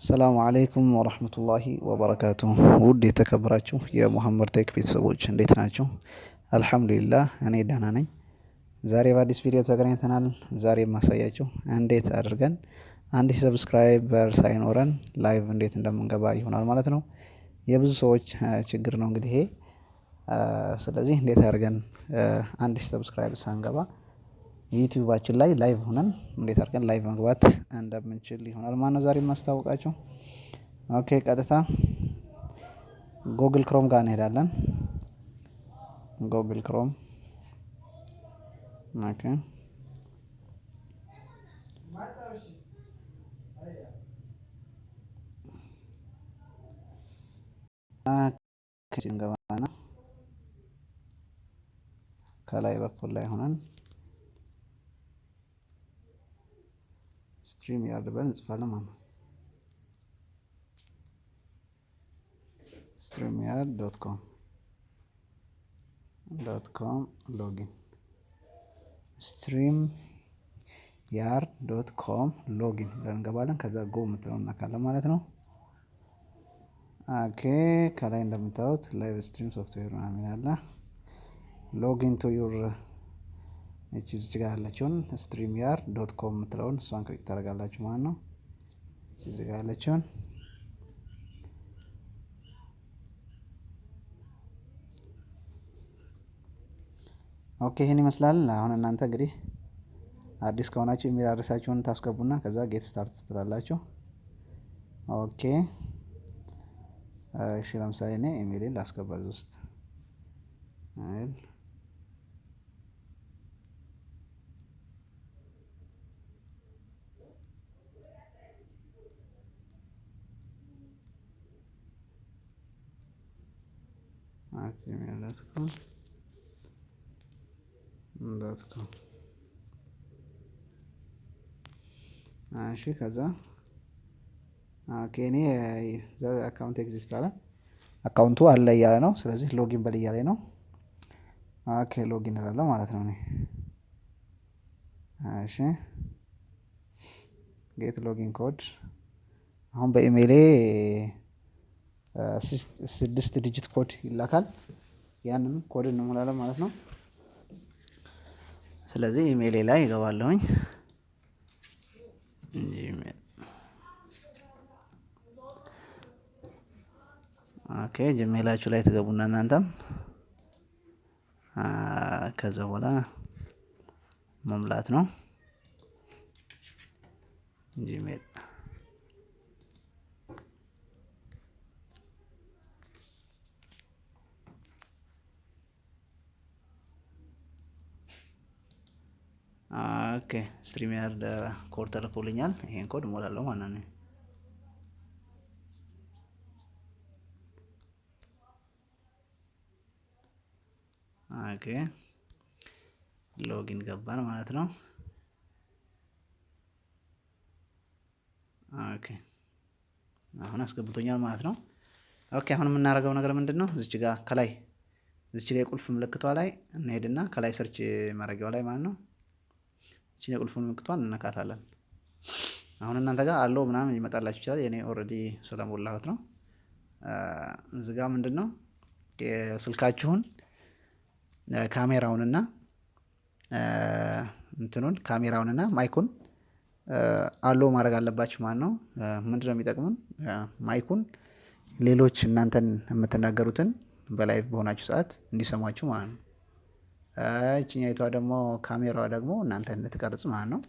ሰላም አለይኩም ወራህመቱላሂ ወበረካቱሁ። ውድ የተከበራችሁ የሙሐመድ ቴክ ቤተሰቦች እንዴት ናችሁ? አልሐምዱሊላህ እኔ ደህና ነኝ። ዛሬ በአዲስ ቪዲዮ ተገናኝተናል። ዛሬ የማሳያችሁ እንዴት አድርገን 1000 ሰብስክራይበር ሳይኖረን ላይቭ እንዴት እንደምንገባ ይሆናል ማለት ነው። የብዙ ሰዎች ችግር ነው እንግዲህ ይሄ። ስለዚህ እንዴት አድርገን 1000 ሰብስክራይብ ሳንገባ ዩቲዩባችን ላይ ላይቭ ሆነን እንዴት አድርገን ላይቭ መግባት እንደምንችል ይሆናል ማለት ነው ዛሬ የማስታወቃችሁ። ኦኬ ቀጥታ ጉግል ክሮም ጋር እንሄዳለን። ጉግል ክሮም ኦኬ እንገባና ከላይ በኩል ላይ ሆነን ስትሪም ያርድ ብለን እንጽፋለን ማለት ነው። streamyard.com ሎጊን streamyard.com ሎጊን ብለን እንገባለን። ከዛ ጎ የምትለውን እናካለን ማለት ነው። ኦኬ ከላይ እንደምታዩት ላይቭ ስትሪም ሶፍትዌር ምናምን ያለ ሎጊን ቱ ዩር እዚህ ጋር ያለችውን streamyard.com የምትለውን እሷን ክሊክ ታደርጋላችሁ ማለት ነው። እዚህ ጋር ያለችውን ኦኬ ይሄን ይመስላል። አሁን እናንተ እንግዲህ አዲስ ከሆናችሁ ኢሜል አድሬሳችሁን ታስገቡና ከዛ ጌት ስታርት ትላላችሁ። ኦኬ እሺ ለምሳሌ እኔ ኢሜይሌን ላስገባ እዚህ ውስጥ gmail.com እሺ ከዛ ኦኬ እኔ አካውንት ኤግዚስት አለ አካውንቱ አለ እያለ ነው። ስለዚህ ሎጊን በል እያለኝ ነው። ኦኬ ሎጊን እላለሁ ማለት ነው እኔ። እሺ ጌት ሎጊን ኮድ አሁን በኢሜይሌ 6 ዲጂት ኮድ ይላካል። ያንን ኮድ እንሞላለን ማለት ነው። ስለዚህ ኢሜይሌ ላይ እገባለሁኝ። ኦኬ ጂሜላችሁ ላይ ትገቡና እናንተም ከዛ በኋላ መሙላት ነው ጂሜል። ኦኬ ስትሪም ያርድ ኮድ ተልኮልኛል። ይሄን ኮድ እሞላለሁ ማለት ነው። ኦኬ ሎጊን ገባን ማለት ነው። ኦኬ አሁን አስገብቶኛል ማለት ነው። ኦኬ አሁን የምናደርገው ነገር ምንድነው? እዚች ጋር ከላይ እዚች ጋር የቁልፍ ምልክቷ ላይ እንሄድና ከላይ ሰርች ማድረጊያው ላይ ማለት ነው እቺን የቁልፍ ምልክቷን እንነካታለን። አሁን እናንተ ጋር አለው ምናምን ይመጣላችሁ ይችላል። የኔ ኦሬዲ ስለሞላሁት ነው። እዚህ ጋር ምንድነው የስልካችሁን ካሜራውንና ካሜራውንና ማይኩን አሎ ማድረግ አለባችሁ ማለት ነው። ምንድነው የሚጠቅሙን? ማይኩን ሌሎች እናንተን የምትናገሩትን በላይቭ በሆናችሁ ሰዓት እንዲሰሟችሁ ማለት ነው። እቺኛይቷ ደግሞ ካሜራዋ ደግሞ እናንተን እንድትቀርጽ ማለት ነው።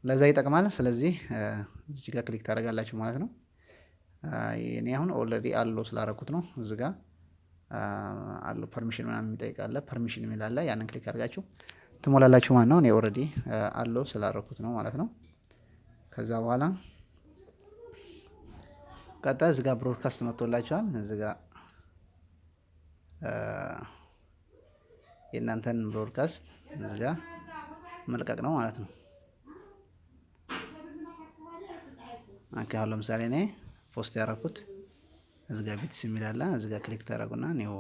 ለዛ ይጠቅማል። ስለዚህ እዚህ ጋር ክሊክ ታደርጋላችሁ ማለት ነው። እኔ አሁን ኦልሬዲ አሎ ስላደረኩት ነው። እዚህ ጋር አሎ ፐርሚሽን ምናምን የሚጠይቅ አለ። ፐርሚሽን የሚል አለ። ያንን ክሊክ አድርጋችሁ ትሞላላችሁ ማለት ነው። እኔ ኦልሬዲ አሎ ስላደረኩት ነው ማለት ነው። ከዛ በኋላ ቀጣይ እዚህ ጋር ብሮድካስት መጥቶላችኋል። እዚህ ጋር የእናንተን ብሮድካስት እዚህ ጋር መልቀቅ ነው ማለት ነው። አሁን ለምሳሌ እኔ ፖስት ያደረኩት እዚህ ጋር ቢትስ የሚል አለ። እዚህ ጋር ክሊክ ታደርጉና ኒው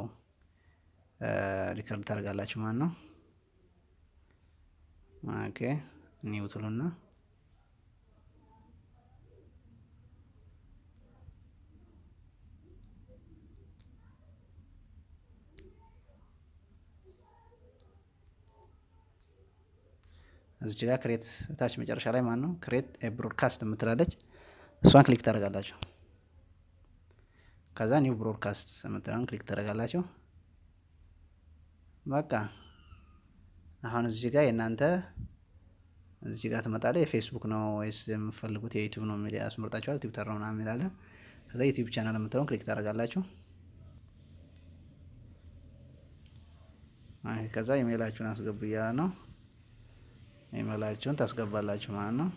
ሪከርድ ታደርጋላችሁ ማለት ነው። ኦኬ ኒው ትሉና እዚች ጋር ክሬት ታች መጨረሻ ላይ ማን ነው ክሬት ብሮድካስት የምትላለች እሷን ክሊክ ታደርጋላችሁ። ከዛ ኒው ብሮድካስት የምትለውን ክሊክ ታደርጋላችሁ። በቃ አሁን እዚህ ጋር የእናንተ እዚህ ጋር ትመጣለ። የፌስቡክ ነው ወይስ የምትፈልጉት የዩቲዩብ ነው የሚል ያስመርጣችኋል። ትዊተር ነው ምናምን ይላል። ከዛ ዩቲዩብ ቻናል የምትለውን ክሊክ ታደርጋላችሁ። ከዛ ኢሜይላችሁን አስገቡ እያለ ነው። ኢሜይላችሁን ታስገባላችሁ ማለት ነው።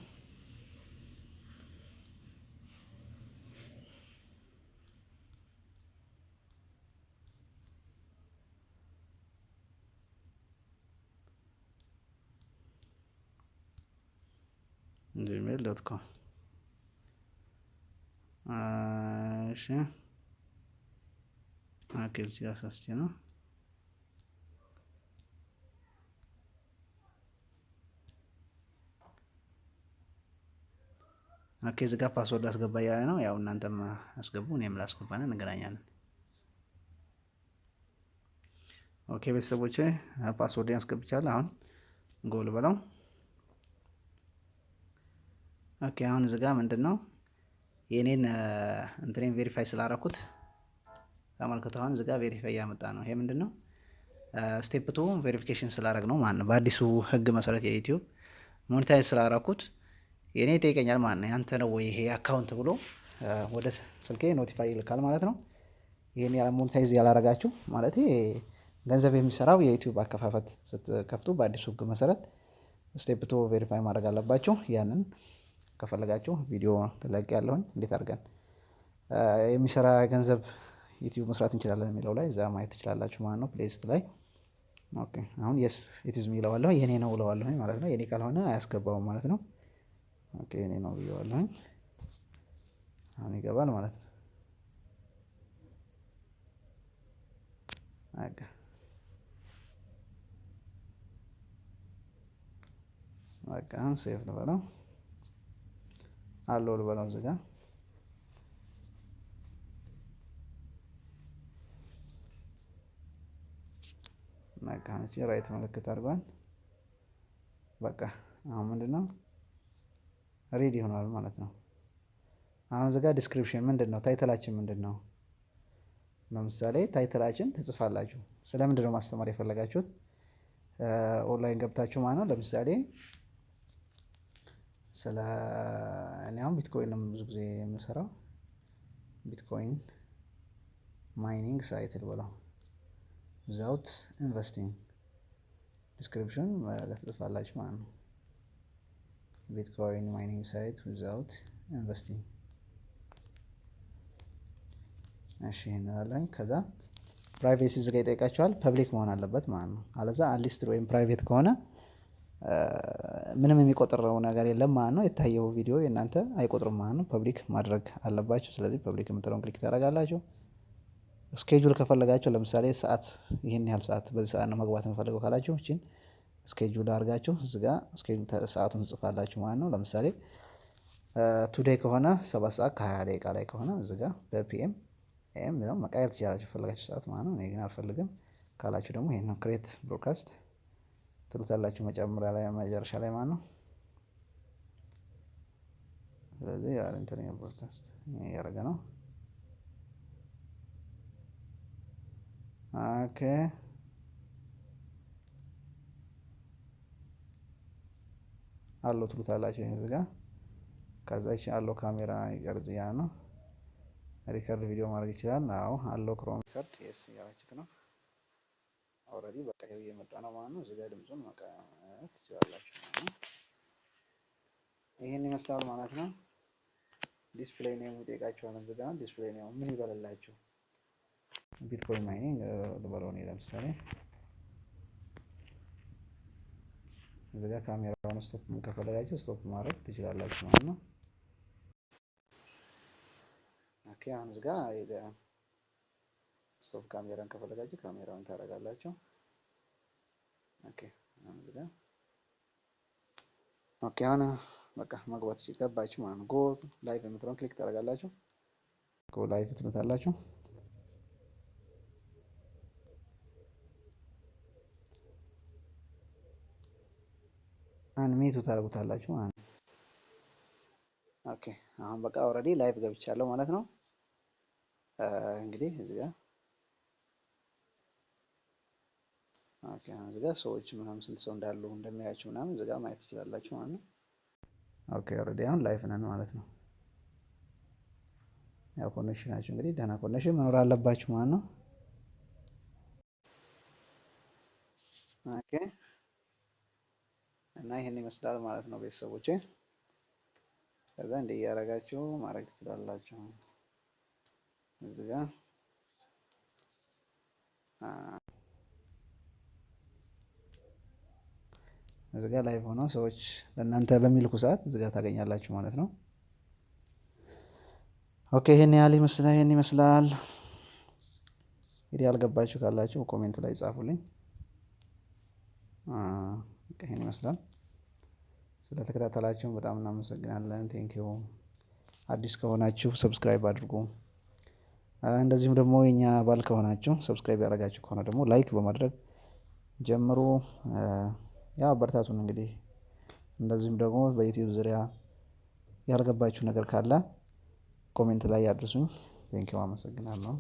gmail.com እሺ ኦኬ እዚህ ጋር ሳስቼ ነው። ኦኬ እዚህ ጋር ፓስወርድ አስገባ እያለ ነው። ያው እናንተም አስገቡ እኔም ላስገባና እንገናኛለን። ኦኬ ቤተሰቦቼ ፓስወርድ አስገብቻለሁ። አሁን ጎል በለው። ኦኬ አሁን እዚህ ጋር ምንድነው የኔን እንትኔን ቬሪፋይ ስላደረኩት ተመልክቶ አሁን እዚህ ጋር ቬሪፋይ ያመጣ ነው። ይሄ ምንድነው ስቴፕ 2 ቬሪፊኬሽን ስላደረግ ነው ማለት ነው። በአዲሱ ህግ መሰረት የዩቲዩብ ሞኔታይዝ ስላደረኩት የኔ ይጠይቀኛል ማለት ነው። ያንተ ነው ወይ ይሄ አካውንት ብሎ ወደ ስልኬ ኖቲፋይ ይልካል ማለት ነው። ይሄን ያለ ሞኔታይዝ ያላረጋችሁ ማለት ገንዘብ የሚሰራው የዩቲዩብ አከፋፈት ስትከፍቱ በአዲሱ ህግ መሰረት ስቴፕ 2 ቬሪፋይ ማድረግ አለባችሁ። ያንን ከፈለጋችሁ ቪዲዮ ተለቅ ያለሁኝ እንዴት አድርገን የሚሰራ ገንዘብ ዩቲዩብ መስራት እንችላለን የሚለው ላይ እዛ ማየት ትችላላችሁ ማለት ነው። ፕሌሊስት ላይ ኦኬ አሁን የስ ኢት ኢዝ ሚ እለዋለሁ። የኔ ነው እለዋለሁ ማለት ነው። የኔ ካልሆነ አያስገባውም ማለት ነው። ኦኬ የኔ ነው ብየዋለሁ። አሁን ይገባል ማለት ነው። አጋ በቃ ሴቭ ልበለው አለው ልበለው እዚህ ጋር ማካንቺ ራይት ምልክት አድርጓል። በቃ አሁን ምንድነው ሬዲ ሆኗል ማለት ነው። አሁን እዚህ ጋር ዲስክሪፕሽን ምንድነው ታይትላችን ምንድነው? ለምሳሌ ታይትላችን ትጽፋላችሁ። ስለምንድነው ማስተማር የፈለጋችሁት? ኦንላይን ገብታችሁ ማለት ነው። ለምሳሌ ስለ እኔ አሁን ቢትኮይን ነው ብዙ ጊዜ የምሰራው። ቢትኮይን ማይኒንግ ሳይት ልበለው without investing ዲስክሪፕሽን ትጽፋላችሁ ማለት ነው። ቢትኮይን ማይኒንግ ሳይት without investing እሺ እንላለን። ከዛ ፕራይቬሲ እዚህ ጋር ይጠይቃችኋል። ፐብሊክ መሆን አለበት ማለት ነው። አለዛ አንሊስትድ ወይም ፕራይቬት ከሆነ ምንም የሚቆጥረው ነገር የለም ማለት ነው። የታየው ቪዲዮ የእናንተ አይቆጥርም ማለት ነው። ፐብሊክ ማድረግ አለባችሁ። ስለዚህ ፐብሊክ የምትለውን ክሊክ ታደርጋላችሁ። ስኬጁል ከፈለጋችሁ ለምሳሌ ሰዓት ይሄን ያህል ሰዓት በዚህ ሰዓት ነው መግባት የምፈልገው ካላችሁ እቺን ስኬጁል አድርጋችሁ እዚህ ጋር ስኬጁል ሰዓቱን ጽፋላችሁ ማለት ነው። ለምሳሌ ቱዴይ ከሆነ 7 ሰዓት ከ20 ደቂቃ ላይ ከሆነ እዚህ ጋር በፒኤም ኤም ነው መቀየር ትችላላችሁ ፈለጋችሁ ሰዓት ማለት ነው። እኔ ግን አልፈልግም ካላችሁ ደግሞ ይሄን ነው ክሬት ብሮድካስት ትሉታላችሁ መጨመሪያ ላይ መጨረሻ ላይ ማለት ነው። ስለዚህ ያለ ኢንተርኔት ብሮድካስት ያደረገ ነው። ኦኬ አሎ ትሉታላችሁ እዚህ ጋር ከዛ እቺ አሎ ካሜራ ይቀርጽ ያ ነው። ሪከርድ ቪዲዮ ማድረግ ይችላል። አዎ አሎ ክሮም ሪከርድ ኤስ ያላችሁት ነው። ኦልሬዲ በቃ ይሄው እየመጣ ነው ማለት ነው። እዚህ ጋር ድምጹን ማቀያየር ትችላላችሁ ማለት ነው። ይሄን ይመስላል ማለት ነው። ዲስፕሌይ ኔም ይጠይቃችኋል። እዚህ ጋር ዲስፕሌይ ኔም ምን ይበላላችሁ? ቢትኮይን ማይኒንግ ልበለው ነው ለምሳሌ። እዚህ ጋር ካሜራውን ስቶፕ ከፈለጋችሁ ስቶፕ ማድረግ ትችላላችሁ ማለት ነው። ኦኬ አሁን እዚህ ጋር ስቶፕ ካሜራን ከፈለጋችሁ ካሜራውን ታደርጋላችሁ። ኦኬ አሁን እዚህ ጋር ኦኬ አሁን በቃ መግባት ገባችሁ ማለት ነው። ጎ ላይቭ የምትለውን ክሊክ ታደርጋላችሁ። ጎ ላይቭ ትሉታላችሁ። አንሚቱ ታደርጉታላችሁ ማለት ነው። ኦኬ አሁን በቃ ኦልሬዲ ላይቭ ገብቻለሁ ማለት ነው። እንግዲህ እዚህ ጋር ኦኬ አሁን እዚህ ጋር ሰዎች ምናምን ስንት ሰው እንዳሉ እንደሚያያችሁ ምናምን እዚህ ጋር ማየት ትችላላችሁ ማለት ነው። ኦኬ ኦልሬዲ አሁን ላይቭ ነን ማለት ነው። ያው ኮኔክሽናችሁ እንግዲህ ደህና ኮኔክሽን መኖር አለባችሁ ማለት ነው። ኦኬ እና ይሄን ይመስላል ማለት ነው ቤተሰቦቼ። ከዛ እንዲህ እያደረጋችሁ ማድረግ ትችላላችሁ። እዚህ ጋር እዚህ ጋር ላይቭ ሆነው ሰዎች ለእናንተ በሚልኩ ሰዓት እዚህ ጋር ታገኛላችሁ ማለት ነው። ኦኬ ይሄን ያህል ይመስላል። ይሄን ይመስላል እንግዲህ ያልገባችሁ ካላችሁ ኮሜንት ላይ ጻፉልኝ። ይሄን ይመስላል። ስለተከታተላችሁ በጣም እናመሰግናለን። ቴንኪዩ። አዲስ ከሆናችሁ ሰብስክራይብ አድርጉ። እንደዚሁም ደግሞ የኛ አባል ከሆናችሁ ሰብስክራይብ ያደረጋችሁ ከሆነ ደግሞ ላይክ በማድረግ ጀምሩ። ያው አበረታቱን እንግዲህ። እንደዚሁም ደግሞ በዩቲዩብ ዙሪያ ያልገባችሁ ነገር ካለ ኮሜንት ላይ ያድርሱኝ። ቴንኪው። አመሰግናለሁ።